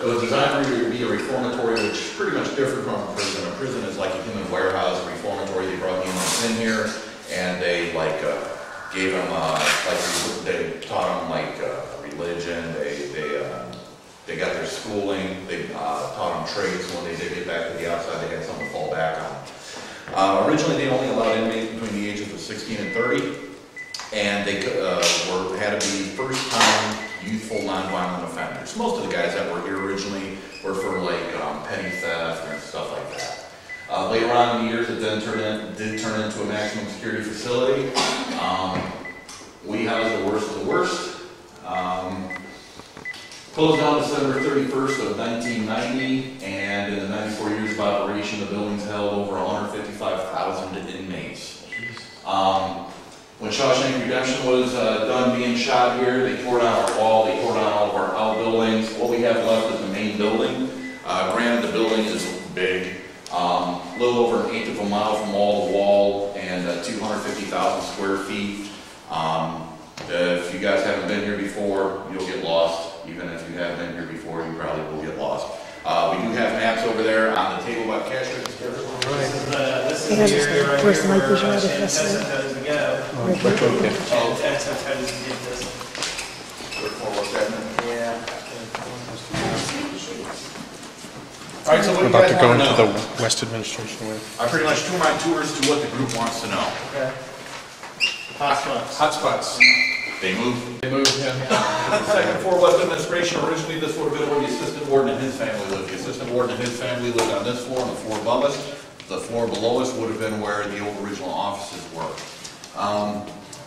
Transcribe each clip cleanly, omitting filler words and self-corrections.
It was designed to be a reformatory, which is pretty much different from a prison. A prison is like a human warehouse. A reformatory, they brought humans in here, and they like gave them they taught them like religion. They got their schooling. They taught them trades. When they did get back to the outside, they had something to fall back on. Originally, they only allowed inmates between the ages of 16 and 30, and they had to be first-time youthful nonviolent offenders. Most of the guys that were here originally were for like petty theft and stuff like that. Later on in the years, it then did turn into a maximum security facility. We housed the worst of the worst. Closed down December 31st of 1990, and in the 94 years of operation, the building's held over 155,000 inmates. When Shawshank Redemption was done being shot here, they tore down our wall, they tore down all of our outbuildings. What we have left is the main building. Granted, the building is big, a little over 1/8 of a mile from wall to wall, and 250,000 square feet. If you guys haven't been here before, you'll get lost. Even if you haven't been here before, you probably will get lost. We do have maps over there on the table about cash registers. This is the area right here where Tessa does go. Okay. Tessa does get this. Yeah. All right, so what We're do you about guys to go want to into know? the West Administration Way. I pretty much tour my tours to what the group wants to know. Okay. Hotspots. Hotspots. They moved. They moved him. Second floor West Administration. Originally, this would have been where the assistant warden and his family lived. The assistant warden and his family lived on this floor, and the floor above us. The floor below us would have been where the old original offices were.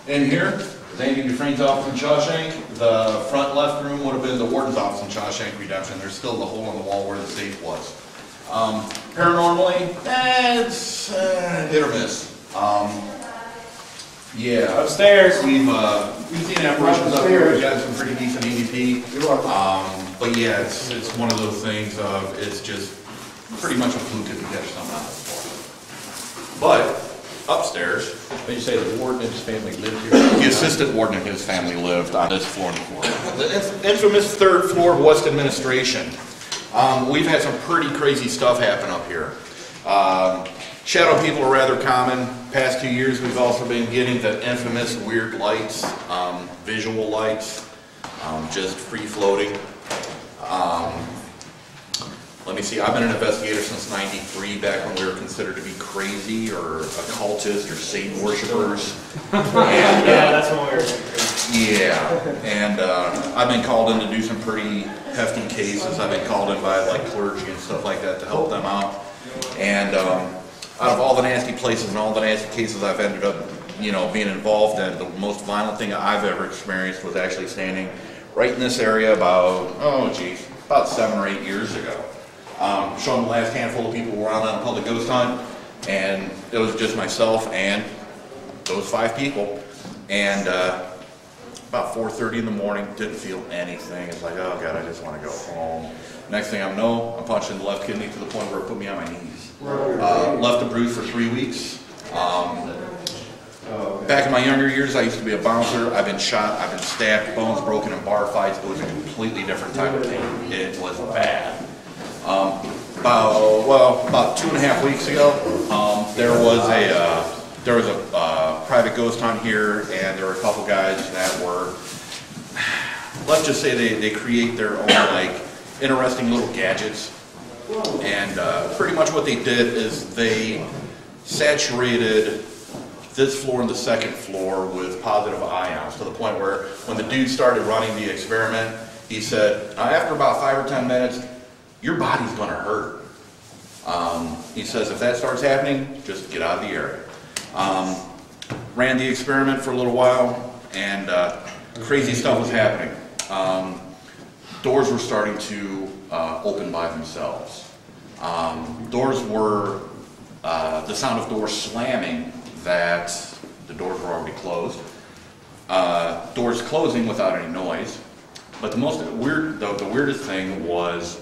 In here, Andy Dufresne's office in Shawshank. The front left room would have been the Wardens Office in Shawshank Redemption. There's still the hole in the wall where the safe was. Paranormally, it's hit or miss. Yeah. Upstairs. We've seen apparitions up here. We've got some pretty decent EVP. But yeah, it's one of those things of it's just pretty much a fluke if you catch something on this floor. But upstairs, Did you say the warden and his family lived here? the assistant warden and his family lived on this floor. The infamous third floor of West Administration. We've had some pretty crazy stuff happen up here. Shadow people are rather common. Past 2 years, we've also been getting the infamous weird lights, visual lights, just free floating. Let me see, I've been an investigator since '93, back when we were considered to be crazy or occultists or Satan worshipers. Yeah, that's when we were. Yeah, and I've been called in to do some pretty hefty cases. I've been called in by like clergy and stuff like that to help them out. And out of all the nasty places and all the nasty cases I've ended up, being involved in, the most violent thing I've ever experienced was actually standing right in this area about 7 or 8 years ago. Showing the last handful of people were out on a public ghost hunt, and it was just myself and those 5 people. And about 4:30 in the morning, didn't feel anything. It's like, oh God, I just want to go home. Next thing I know, I'm punching the left kidney to the point where it put me on my knees. Left a bruise for 3 weeks. Back in my younger years, I used to be a bouncer. I've been shot, I've been stabbed, bones broken in bar fights. It was a completely different type of pain. It was bad. About 2.5 weeks ago, there was a private ghost hunt here, and there were a couple guys that were, let's just say they create their own like interesting little gadgets. And pretty much what they did is they saturated this floor and the second floor with positive ions, to the point where when the dude started running the experiment, he said, after about 5 or 10 minutes, your body's going to hurt. He says, if that starts happening, just get out of the area. Ran the experiment for a little while, and crazy stuff was happening. Doors were starting to open by themselves. Doors were, the sound of doors slamming, that the doors were already closed. Doors closing without any noise. But the weirdest thing was,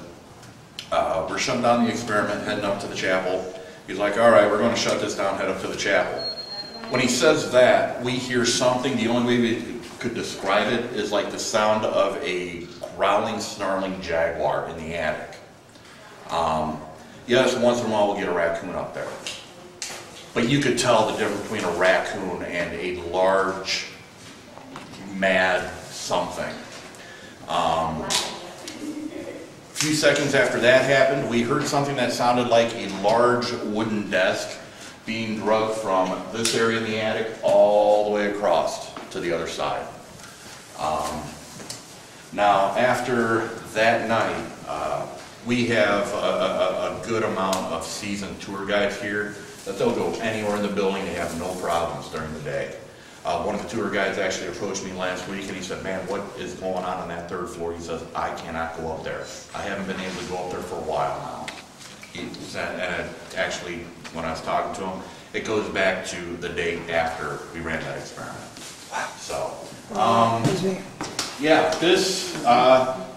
we're shutting down the experiment, heading up to the chapel. He's like, all right, we're going to shut this down, head up to the chapel. When he says that, we hear something. The only way we could describe it is like the sound of a growling, snarling jaguar in the attic. Yes, once in a while we'll get a raccoon up there. But you could tell the difference between a raccoon and a large, mad something. A few seconds after that happened, we heard something that sounded like a large wooden desk being drugged from this area in the attic all the way across to the other side. Now, after that night, we have a good amount of seasoned tour guides here that they'll go anywhere in the building. They have no problems during the day. One of the tour guides actually approached me last week and he said, man, what is going on that third floor? He says, I cannot go up there. I haven't been able to go up there for a while now. And actually, when I was talking to him, it goes back to the day after we ran that experiment. Wow. So, yeah, this,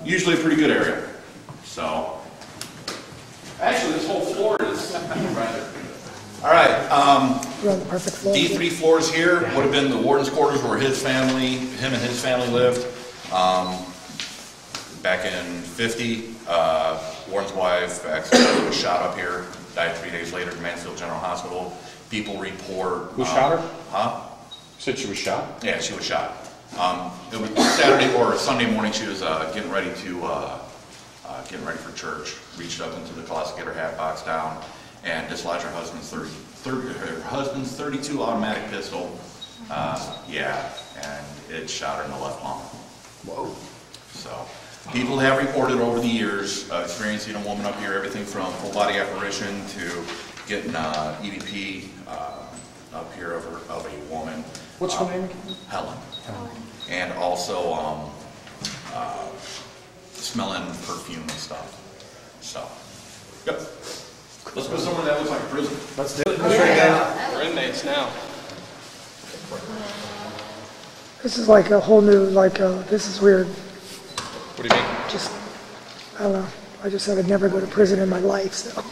usually a pretty good area. So, actually this whole floor is rather good. All right, the perfect floor. these 3 floors here would have been the warden's quarters where him and his family lived. Back in 50, warden's wife accidentally was shot up here, died 3 days later at Mansfield General Hospital. People report... Who shot her? Huh? You said she was shot? Yeah, she was shot. It was Saturday or Sunday morning. She was getting ready for church. Reached up into the closet, get her hat box down, and dislodged her husband's 32 automatic pistol. Yeah, and it shot her in the left lung. Whoa. So, people have reported over the years experiencing a woman up here, everything from full body apparition to getting EVP up here of a woman. What's her name again? Helen. And also smelling perfume and stuff. So, yep. Let's go somewhere that looks like a prison. Let's do it. We're inmates now. This is like a whole new, this is weird. What do you mean? Just, I don't know. I just said I'd never go to prison in my life, so.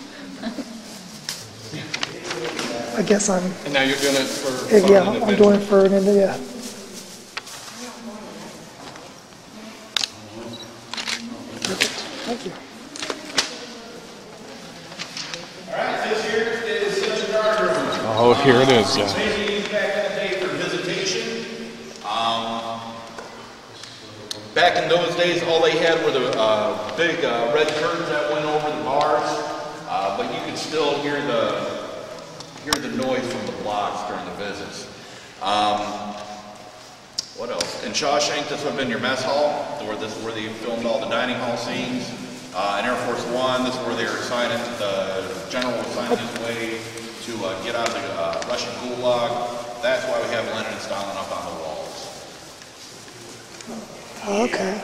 I guess I'm... And now you're doing it for... Yeah, I'm doing it for an end, yeah. Perfect. Thank you. Oh, here it is, yeah. Maybe used back in the day for visitation. Back in those days, all they had were the big red curtains that went over the bars, but you could still hear the noise from the blocks during the visits. What else? In Shawshank, this would have been your mess hall, this is where they filmed all the dining hall scenes. In Air Force One, this is where they were assigning, the general was assigned his way to get out of the Russian gulag. That's why we have Lenin and Stalin up on the walls. Okay.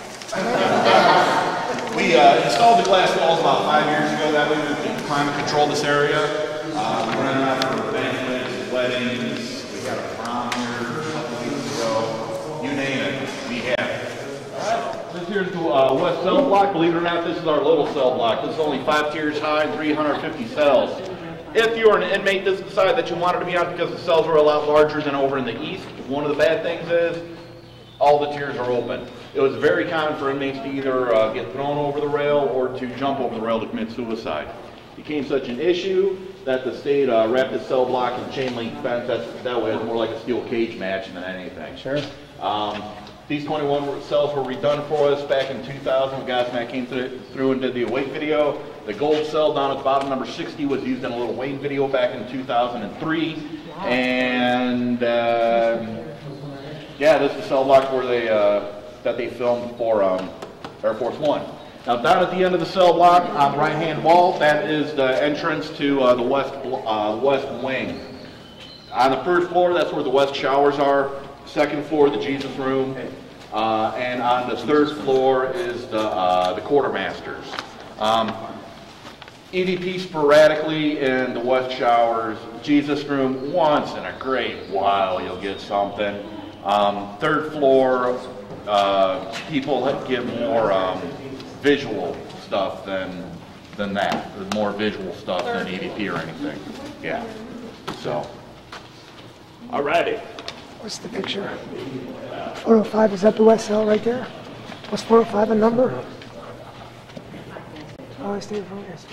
We installed the glass walls about 5 years ago. That way we could climate control this area. We ran out for banquets, weddings. We had a prom here a couple weeks ago. You name it, we have it. All right, this here's the West Cellblock. Believe it or not, this is our little cell block. This is only 5 tiers high, 350 cells. If you are an inmate that decided that you wanted to be on because the cells are a lot larger than over in the east, one of the bad things is all the tiers are open. It was very common for inmates to either get thrown over the rail or to jump over the rail to commit suicide. It became such an issue that the state wrapped the cell block in chain link fence. That way it's more like a steel cage match than anything. Sure. These 21 cells were redone for us back in 2000. The guys that came through and did the awake video. The gold cell down at the bottom, number 60, was used in a little Wayne video back in 2003. Wow. And yeah, this is the cell block where that they filmed for Air Force One. Now down at the end of the cell block, on the right-hand wall, that is the entrance to the west wing. On the first floor, that's where the west showers are. Second floor, the Jesus room. And on the third floor is the quartermasters. EVP sporadically in the west showers. Jesus room, once in a great while you'll get something. Third floor, people get more visual stuff than that. There's more visual stuff than EVP or anything. Yeah. So, alrighty. What's the picture? 405, is that the west cell right there? Was 405 a number? Oh, I stayed from this.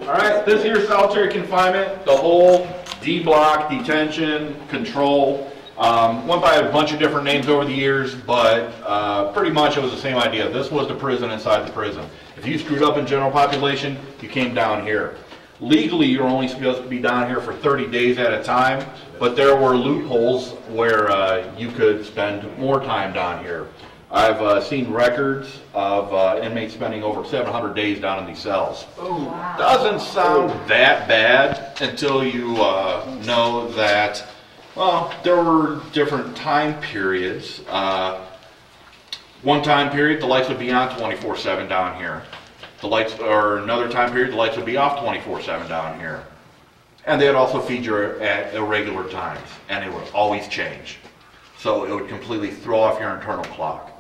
All right, this here is solitary confinement, the whole D block, detention, control. Went by a bunch of different names over the years, but pretty much it was the same idea. This was the prison inside the prison. If you screwed up in general population, you came down here. Legally, you're only supposed to be down here for 30 days at a time, but there were loopholes where you could spend more time down here. I've seen records of inmates spending over 700 days down in these cells. Oh, wow. Doesn't sound that bad until you know that, well, there were different time periods. One time period, the lights would be on 24/7 down here. The lights, or another time period, the lights would be off 24/7 down here. And they'd also feed you at irregular times, and it would always change. So it would completely throw off your internal clock.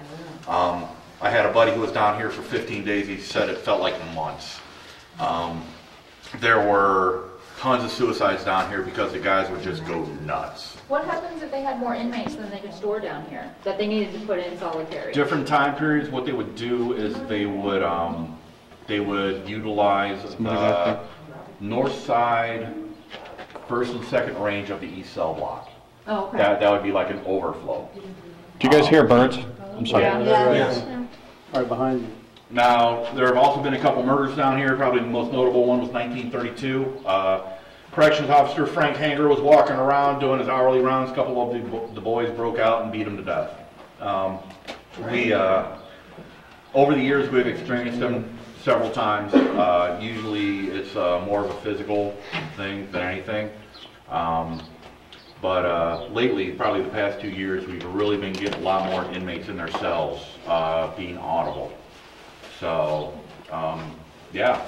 I had a buddy who was down here for 15 days. He said it felt like months. There were tons of suicides down here because the guys would just go nuts. What happens if they had more inmates than they could store down here that they needed to put in solitary? Different time periods, what they would do is they would utilize the north side, first and second range of the east cell block. Oh, okay. That would be like an overflow. Do you guys hear birds? I'm sorry. Yes. Right behind you. Now, there have also been a couple murders down here. Probably the most notable one was 1932. Corrections officer Frank Hanger was walking around doing his hourly rounds. A couple of the boys broke out and beat him to death. Over the years, we've experienced them several times. Usually, it's more of a physical thing than anything. But lately, probably the past 2 years, we've really been getting a lot more inmates in their cells being audible. So, yeah.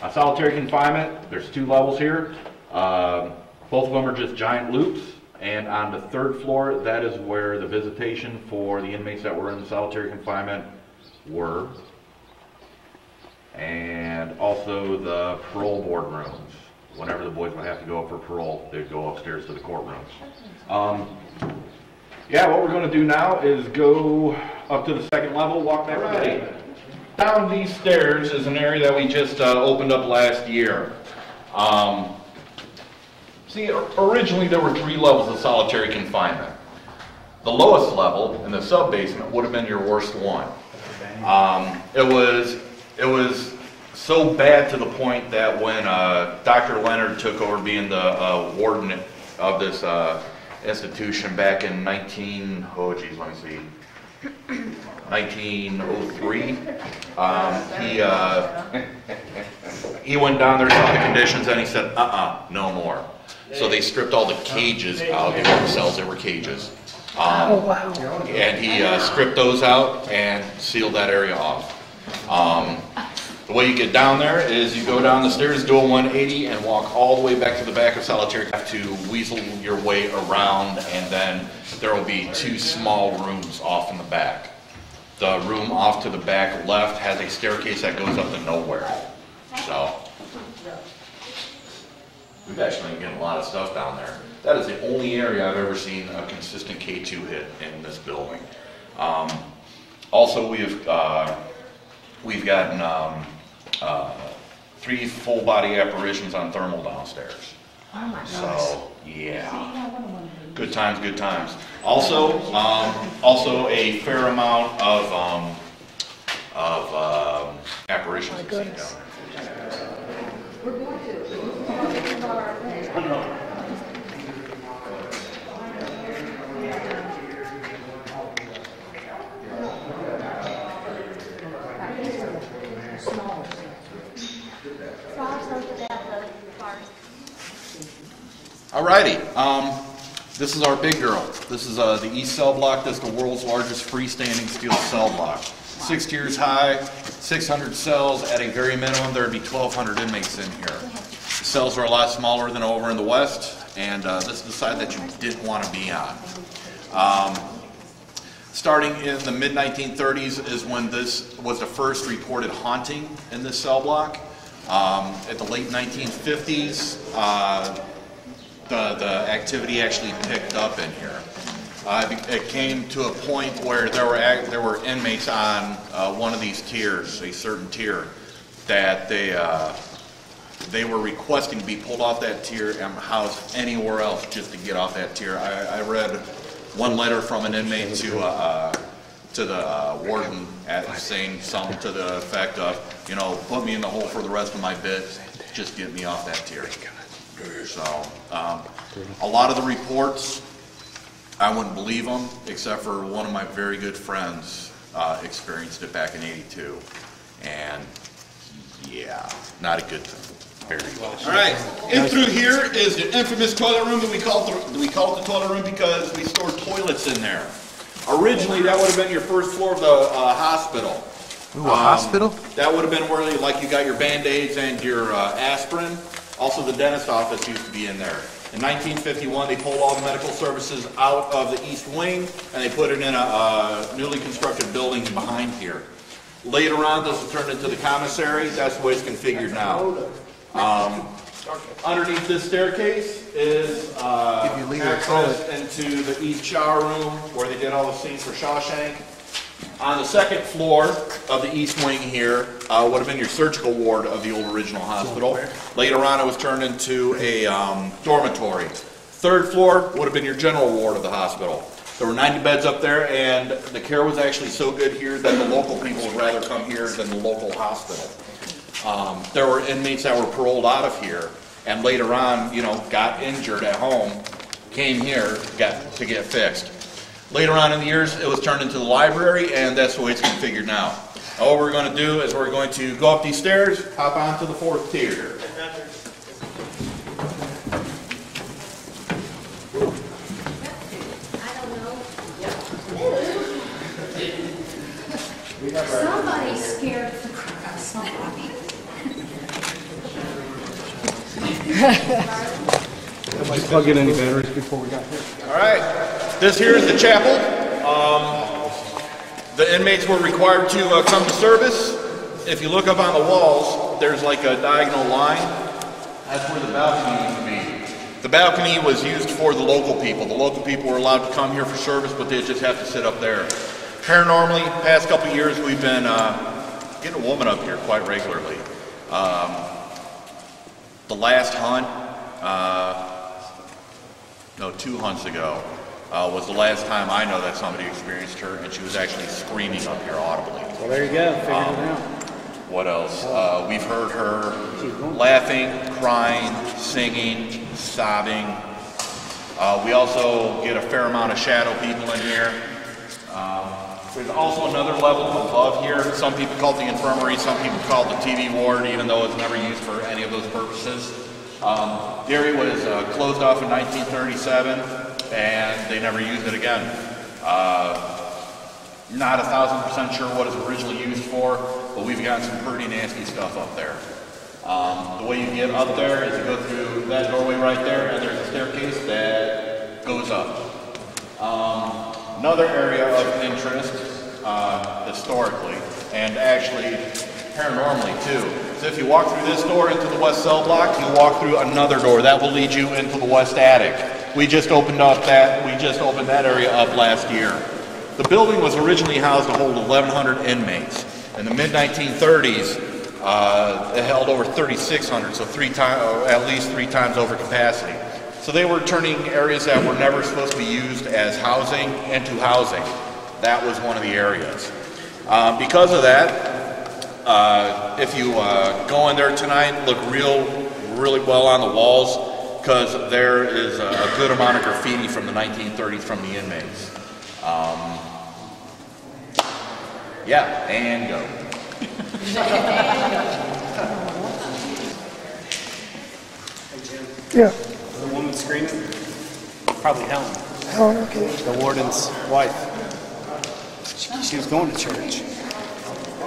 On solitary confinement, there's 2 levels here. Both of them are just giant loops. And on the 3rd floor, that is where the visitation for the inmates that were in the solitary confinement were. And also the parole board rooms. Whenever the boys would have to go up for parole, they'd go upstairs to the courtrooms. Yeah, what we're going to do now is go up to the 2nd level, walk that way. Down these stairs is an area that we just opened up last year. See, originally there were 3 levels of solitary confinement. The lowest level, in the sub-basement, would have been your worst one. It was so bad to the point that when Dr. Leonard took over being the warden of this institution back in 1903, he went down there, saw the conditions, and he said, no more. So they stripped all the cages out. They weren't cells, they were cages. And he stripped those out and sealed that area off. The way you get down there is you go down the stairs, do a 180, and walk all the way back to the back of solitary. You have to weasel your way around, and then there will be 2 small rooms off in the back. The room off to the back left has a staircase that goes up to nowhere. So, we've actually been getting a lot of stuff down there. That is the only area I've ever seen a consistent K2 hit in this building. Also, we've gotten 3 full body apparitions on thermal downstairs. Oh my gosh. So, yeah. Good times, good times. Also, a fair amount of apparitions My we've seen goodness. down there. Alrighty, this is our big girl. This is the East Cell Block. This is the world's largest freestanding steel cell block. 6 tiers high, 600 cells. At a very minimum, there would be 1,200 inmates in here. The cells are a lot smaller than over in the west, and this is the side that you didn't want to be on. Starting in the mid-1930s is when this was the first reported haunting in this cell block. At the late 1950s, the activity actually picked up in here. It came to a point where there were inmates on one of these tiers, a certain tier, that they were requesting to be pulled off that tier and housed anywhere else just to get off that tier. I read one letter from an inmate to the warden saying something to the effect of, you know, put me in the hole for the rest of my bit, just get me off that tier. So, a lot of the reports, I wouldn't believe them, except for one of my very good friends experienced it back in '82. And yeah, not a good thing. All right, in through here is the infamous toilet room that we call it the toilet room because we stored toilets in there. Originally, that would have been your first floor of the hospital. Ooh, a hospital? That would have been where you got your Band-Aids and your aspirin. Also, the dentist office used to be in there. In 1951, they pulled all the medical services out of the east wing and they put it in a newly constructed building behind here. Later on, this was turned into the commissary. That's the way it's configured now. Underneath this staircase is access into the east shower room where they did all the scenes for Shawshank. On the second floor of the east wing here would have been your surgical ward of the old original hospital. Later on it was turned into a dormitory. Third floor would have been your general ward of the hospital. There were 90 beds up there and the care was actually so good here that the local people would rather come here than the local hospital. There were inmates that were paroled out of here and later on, you know, got injured at home, came here to get fixed. Later on in the years, it was turned into the library, and that's the way it's configured now. All we're going to do is we're going to go up these stairs, hop onto the fourth tier. Somebody's scared the crap out of somebody. Did you plug in any batteries before we got here? All right, this here is the chapel. The inmates were required to come to service. If you look up on the walls, there's like a diagonal line. That's where the balcony used to be. The balcony was used for the local people. The local people were allowed to come here for service, but they just have to sit up there. Paranormally, past couple of years, we've been getting a woman up here quite regularly. The last hunt, no, 2 hunts ago, was the last time I know that somebody experienced her, and she was actually screaming up here audibly. Well, there you go. Figured it out. What else? We've heard her laughing, crying, singing, sobbing. We also get a fair amount of shadow people in here. There's also another level above here. Some people call it the infirmary, some people call it the TV ward, even though it's never used for any of those purposes. The area was closed off in 1937, and they never used it again. Not 1,000% sure what it's originally used for, but we've got some pretty nasty stuff up there. The way you get up there is you go through that doorway right there, and there's a staircase that goes up. Another area of interest, historically, and actually paranormally too, is if you walk through this door into the west cell block, you walk through another door that will lead you into the west attic. We just opened that area up last year. The building was originally housed to hold 1,100 inmates. In the mid-1930s, it held over 3,600, so at least 3 times over capacity. So they were turning areas that were never supposed to be used as housing into housing. That was one of the areas. Because of that, if you go in there tonight, look really well on the walls, because there is a good amount of graffiti from the 1930s from the inmates. Yeah, and go. Yeah. The woman screaming? Probably Helen, Oh, okay. the warden's wife. She was going to church.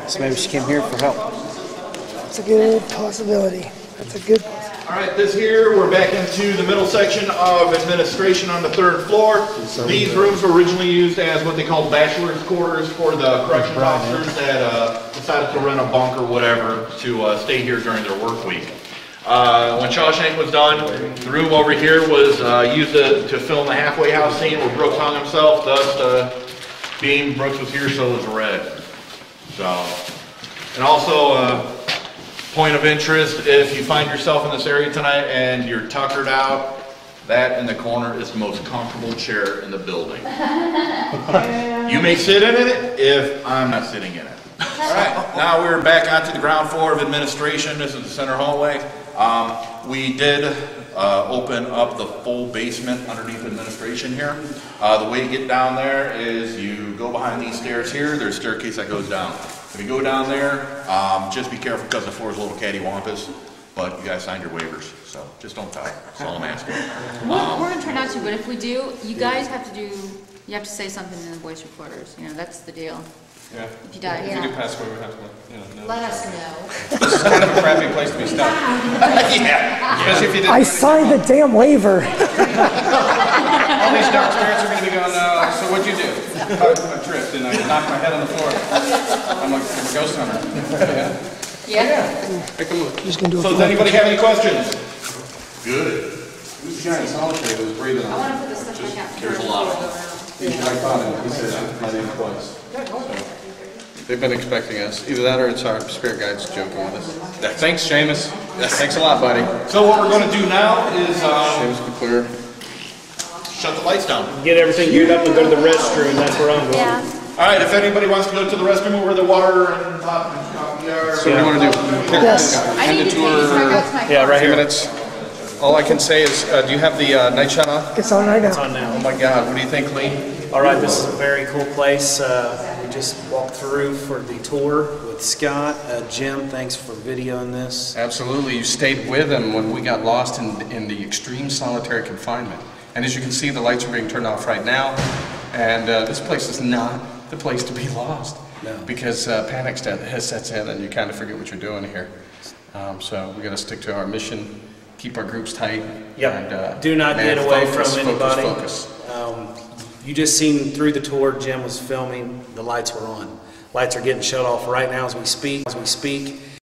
So maybe she came here for help. That's a good possibility. That's a good possibility. All right, this here, we're back into the middle section of administration on the 3rd floor. These rooms were originally used as what they called bachelor's quarters for the corrections officers that decided to rent a bunk or whatever to stay here during their work week. When Shawshank was done, the room over here was used to film the halfway house scene where Brooks hung himself. Thus, being Brooks was here, so was Red. So, and also, point of interest, if you find yourself in this area tonight and you're tuckered out, that in the corner is the most comfortable chair in the building. You may sit in it if I'm not sitting in it. All right, now we're back onto the ground floor of administration. This is the center hallway. We did open up the full basement underneath administration here. The way to get down there is you go behind these stairs here. There's a staircase that goes down. If you go down there, just be careful because the floor is a little cattywampus, but you guys signed your waivers, so just don't die. That's all I'm asking. We're gonna try not to, but if we do, you guys have to you have to say something in the voice recorders. You know, that's the deal. Yeah. If you die, If we do pass away, we have to, know. Let us know. This is kind of a crappy place to be stuck. Yeah. Especially if you didn't. I signed the damn waiver. All these dark spirits are going to be going, so what'd you do? I tripped and I knocked my head on the floor. I'm like, I'm a ghost hunter. Yeah. Make a move. Just gonna do So a does anybody have any questions? Good. Who's the guy in solitary that was breathing I on? wanna put this stuff back out. There's a lot of them. I caught him. He said my name twice. They've been expecting us. Either that or it's our spirit guides joking with us. Thanks, Seamus. Thanks a lot, buddy. So what we're going to do now is Seamus, be clear. shut the lights down. Get everything geared up and go to the restroom. That's where I'm going. Yeah. All right, if anybody wants to go to the restroom where the water and hot and coffee are. So what do you want to do? Yes. I need to take these back out to my car. Yeah, right 2 here. minutes. All I can say is, do you have the night shot on? It's on right It's now. on now. Oh my God, what do you think, Lee? All right, this is a very cool place. We just walked through for the tour with Scott. Jim, thanks for videoing this. Absolutely, you stayed with him when we got lost in the extreme solitary confinement. And as you can see, the lights are being turned off right now. And this place is not the place to be lost. No. Because panic sets in and you kind of forget what you're doing here. So we got to stick to our mission, keep our groups tight. Yep. And, Do not man, get away focus, from anybody. Focus. You just seen through the tour, Jim was filming, the lights were on. Lights are getting shut off right now as we speak.